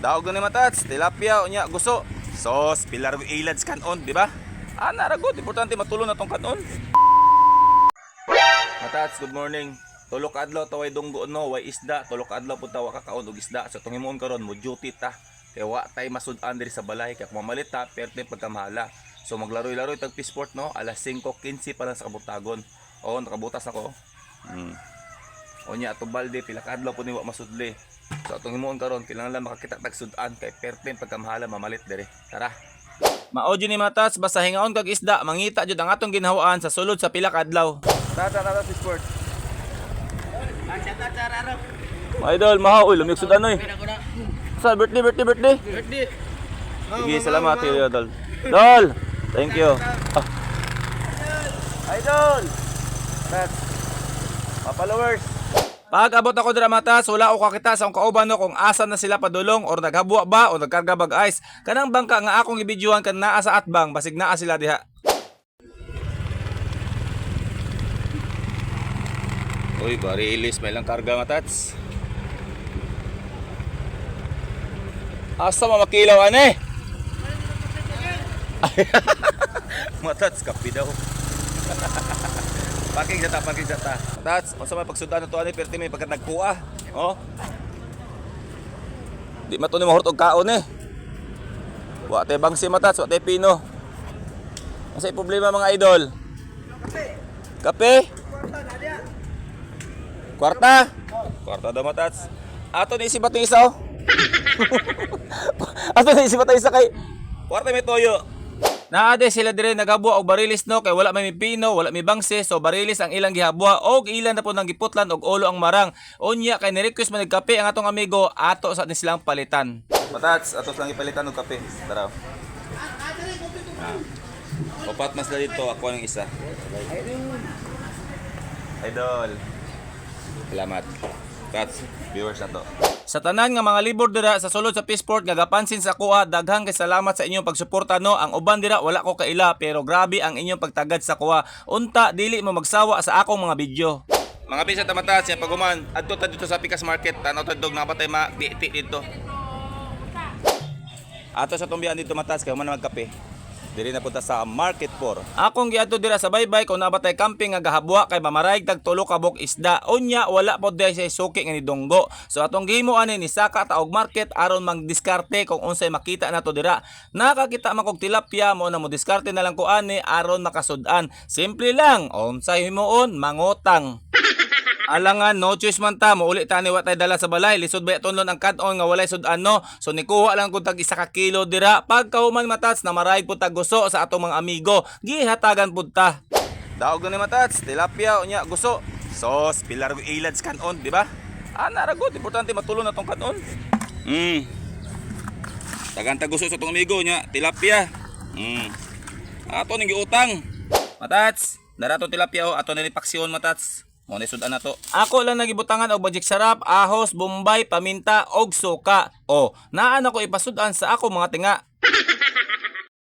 Daog ni matats, tilapia unya guso. Sos, pilar go ilads kanon, di ba? Ana ra gud, importante matulon na tong kanon. Matats, good morning. Tulok adlaw taway dunggo no, way isda. Tulok adlaw pud tawa ka kaon og isda. So tong himuon karon mo duty ta. Kaya wa tay masud-an diri sa balay kay kung mamalit ta perte pagkamahala. So maglaroy-laroy tag sport no, alas 5:15 pa lang sa kabutagon. Oh, nakabutas ako. Onya ato balde pila ka adlaw pud ni wa masudli. So atong himuon karon kailangan lang makakita tag sud-an kay perte pagkamahala mamalit diri. Tara. Mao ni matas basta hingaon kag isda mangita jud ang atong ginhawaan sa sulod sa pila ka adlaw. Tara si sport. Idol, maha uy lumig sud anoy. Sa birthday. Sige, salamat kayo, Idol. Idol, thank you. Idol. That's my followers. Pag abot ako dira matas, wala ko kakita sa akong kauban no kung asa na sila padulong or naghabwa ba o nagkarga bag ice. Kanang bangka nga akong ibidyohan kan naa sa atbang basig naa sila diha. Uy, bari ilis may lang karga matats. Asa mamakilaw ane? Matats kapi daw. Paking jata. Matats, unsa may pagsudan to ani perti may pagkat nagkuha. Oh. Di mato ni mahurot og kaon eh. Wa tay bangsi matats, wa tay pino. Asa problema mga idol? Kape? Kwarta? Kwarta daw matats. Ato ni isibat ni isa oh. Ato ni isibat isa kay kwarta may toyo. Naade sila dire nagabwa og barilis no kay wala may pino, wala may bangse, so barilis ang ilang gihabwa og ilan na po nang giputlan og ulo ang marang. Unya kay ni-request man og kape ang atong amigo ato sa ni silang palitan. Matats, ato lang ipalitan og kape. Tara. Opat mas na dito, ako ang isa. Idol. Salamat. Cats, viewers na to. Sa tanan nga mga libor dira sa sulod sa Peaceport nga gapansin sa kuha, daghang kay salamat sa inyong pagsuporta no. Ang uban dira wala ko kaila pero grabe ang inyong pagtagad sa kuha. Unta dili mo magsawa sa akong mga video. Mga bisa tamatas ya paguman adto ta dito sa Pikas Market, tanaw ta dog napatay ma-ti dito. Ato sa tumbian dito matas kay man magkape. Diri na punta sa Market 4. Akong giadto dira sa baybay kung nabatay camping nga gahabwa kay mamarayg tag tulo ka bok isda. Unya wala pod day say suki nga ni dunggo. So atong gihimo ani ni saka ta og market aron magdiskarte kung unsay makita nato dira. Nakakita man kog tilapia mo na mo diskarte na lang ko ani aron makasud-an. Simple lang, unsay himuon mangutang. Alangan no choice man ta mo uli ta ni wa tay dala sa balay lisod ba tunlon ang kadon nga walay sud no so nikuha lang kun tag isa ka kilo dira pagkahuman matats na maray pud tag guso sa atong mga amigo gihatagan pud ta. Daog ni matats tilapia unya guso sos pilar go ilads kanon di ba? Ana ra gud importante matulon na tong kanon. Tagan tag guso sa atong amigo nya tilapia. Ato ning giutang. Matats dara to tilapia o ato ni paksyon matats. Mo ni sudan na to. Ako lang nagibutangan og bajik sarap, ahos, bombay, paminta og suka. O, naa na ko ipasudan sa ako mga tinga.